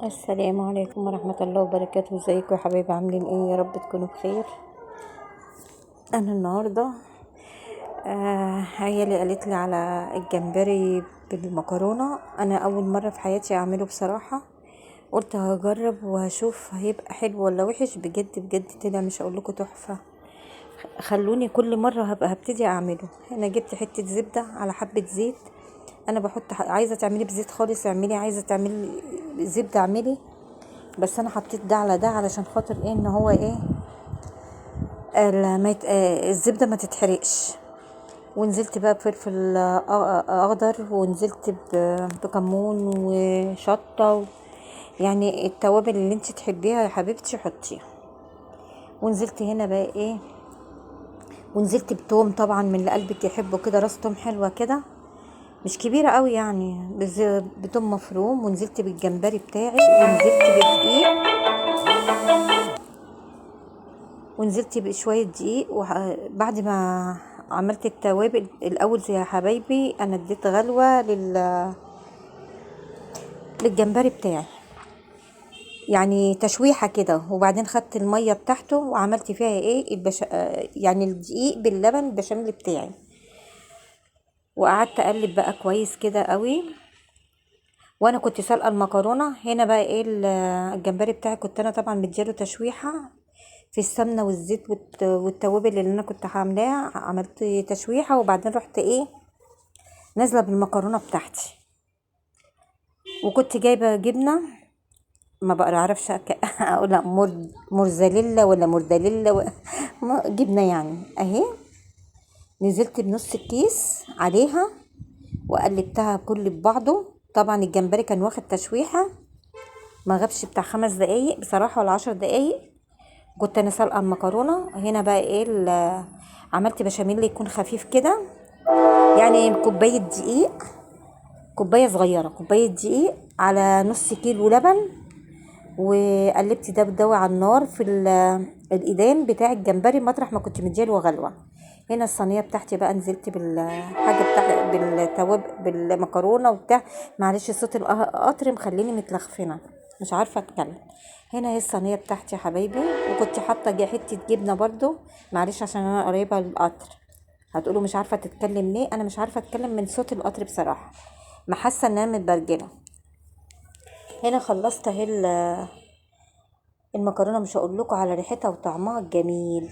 السلام عليكم ورحمة الله وبركاته. ازيكم يا حبايبي؟ عاملين ايه؟ يا رب تكونوا بخير. انا النهاردة عيالي قالت لي على الجمبري بالمكرونة. انا اول مرة في حياتي اعمله بصراحة، قلت هجرب وهشوف هيبقى حلو ولا وحش. بجد بجد طلع مش هقول لكم تحفة. خلوني كل مرة هبتدي اعمله. انا جبت حتة زبدة على حبة زيت. انا بحط عايزة تعملي بزيت خالص اعملي، عايزة تعملي زبدة اعملي، بس انا حطيت ده على ده علشان خاطر ايه، ان هو ايه، الزبده ما تتحرقش. ونزلت بقى بفلفل اخضر، ونزلت بكمون وشطه يعني التوابل اللي انت تحبيها يا حبيبتي حطيها. ونزلت هنا بقى ايه، ونزلت بتوم طبعا من اللي قلبك يحبه كده، راس توم حلوه كده مش كبيره قوي يعني، بتوم مفروم. ونزلت بالجمبري بتاعي، ونزلت بدقيق، ونزلت بشوية دقيق. بعد ما عملت التوابل الاول يا حبايبي، انا اديت غلوة للجمبري بتاعي، يعني تشويحة كده. وبعدين خدت المية بتاعته وعملت فيها ايه يعني الدقيق باللبن البشاميل بتاعي، وقعدت اقلب بقى كويس كده قوي. وانا كنت سلقه المكرونه. هنا بقى ايه، الجمبري بتاعي كنت انا طبعا مديله تشويحه في السمنه والزيت والتوابل اللي انا كنت عاملاها. عملت تشويحه وبعدين رحت ايه، نازله بالمكرونه بتاعتي. وكنت جايبه جبنه، ما بقى اعرفش اقولها مرزاليلا ولا مردليلا جبنه يعني اهي. نزلت بنص الكيس عليها وقلبتها كل ببعضه. طبعا الجمبري كان واخد تشويحه، ما غابش بتاع 5 دقايق بصراحه ولا 10 دقايق. كنت انا سلقه المكرونه. هنا بقى ايه، عملت بشاميل يكون خفيف كده، يعني كوبايه دقيق، كوبايه صغيره، كوبايه دقيق على نص كيلو لبن. وقلبت ده بدوي على النار في الايدام بتاع الجمبري مطرح ما كنت مدياله غلوه. هنا الصينيه بتاعتي بقى، نزلت بالحاجه بتاع بالتواب بالمكرونه وبتاع. معلش صوت القطر مخليني متلخفنه مش عارفه اتكلم. هنا هي الصينيه بتاعتي يا حبايبي، وكنت حاطه حته جبنه برضو. معلش عشان انا قريبه للقطر. هتقولوا مش عارفه تتكلم ليه؟ انا مش عارفه اتكلم من صوت القطر بصراحه، ما حاسه ان انا متبرجله. هنا خلصت اهي المكرونه. مش هقول لكم على ريحتها وطعمها الجميل.